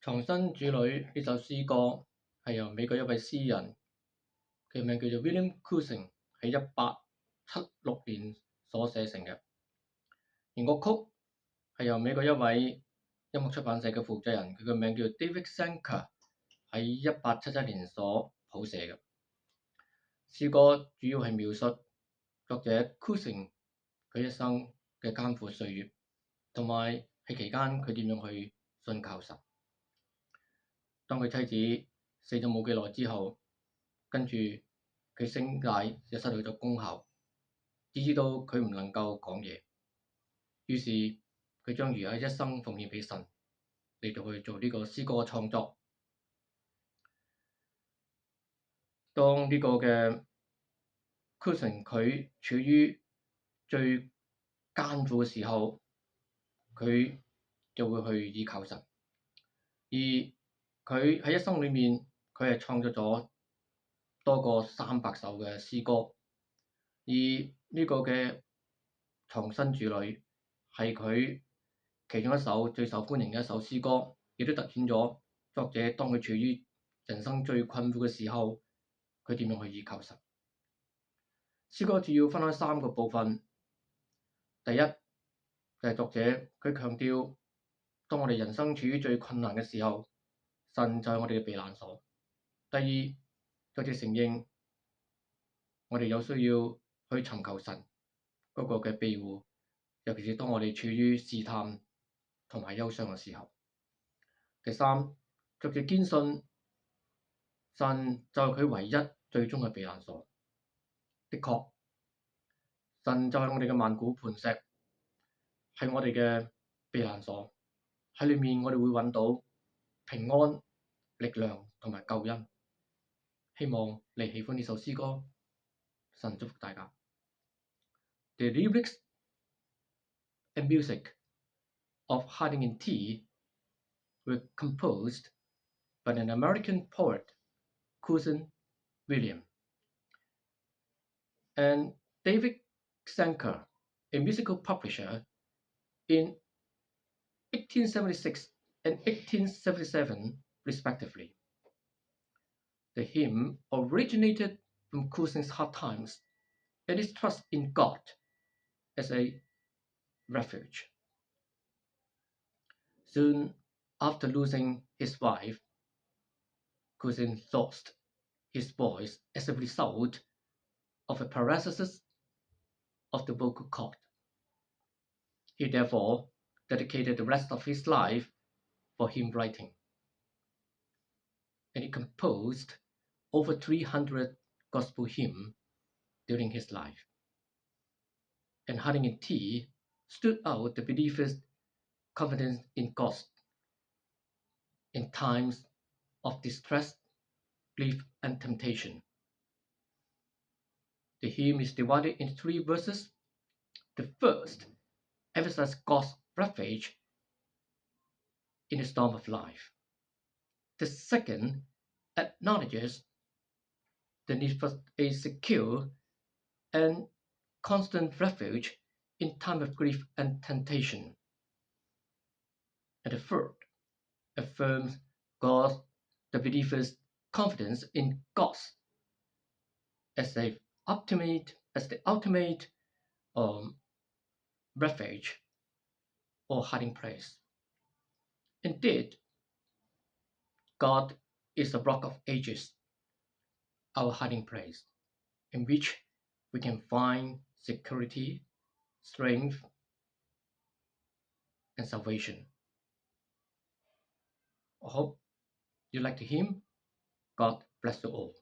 藏身主女呢首詩歌係由美國一位詩人，佢名叫做 William Cousin， 喺1876年所寫成嘅。而樂曲係由美國一位音樂出版社嘅負責人，佢嘅名叫 David Senker， 喺1877年所譜寫嘅。詩歌主要係描述作者 Cousin 佢一生嘅艱苦歲月，同埋喺期間佢點樣去信靠神。當佢妻子死咗冇幾耐之後，跟住佢聲帶就失去咗功效，以致到佢唔能夠講嘢。於是佢將餘下一生奉獻俾神，嚟到去做呢個詩歌嘅創作。當呢個嘅 Cousin 佢處於最艱苦嘅時候，佢就會去依靠神，而佢喺一生裏面，佢係創作咗多過300首嘅詩歌，而呢個嘅藏身主女係佢其中一首最受歡迎嘅一首詩歌，亦都凸顯咗作者當佢處於人生最困苦嘅時候，佢點樣去依靠神。詩歌主要分開3個部分，第一就係作者佢強調，當我哋人生處於最困難嘅時候，神就係我哋嘅避難所。第二，作者承認我哋有需要去尋求神嗰個嘅庇護，尤其是當我哋處於試探同埋憂傷嘅時候。第三，作者堅信神就係佢唯一最終嘅避難所。的確，神就係我哋嘅萬古磐石，係我哋嘅避難所。喺裏面我哋會揾到平安、力量同埋救恩。希望你喜歡呢首詩歌，神祝福大家。The lyrics and music of Hiding in Tea were composed by an American poet, Cousin William, and David Senker, a musical publisher, in 1876 and 1877, respectively. The hymn originated from Cousin's hard times and his trust in God as a refuge. Soon after losing his wife, Cousin lost his voice as a result of a paralysis of the vocal cord. He therefore dedicated the rest of his life for hymn writing, and he composed over 300 gospel hymns during his life. And Hiding in Tea stood out the believer's confidence in God in times of distress, grief, and temptation. The hymn is divided into 3 verses. The first emphasizes God's refuge in the storm of life. The second acknowledges the need for a secure and constant refuge in time of grief and temptation. And the third affirms the believer's confidence in God as the ultimate refuge or hiding place. Indeed, God is the rock of ages, our hiding place, in which we can find security, strength, and salvation. I hope you like the hymn. God bless you all.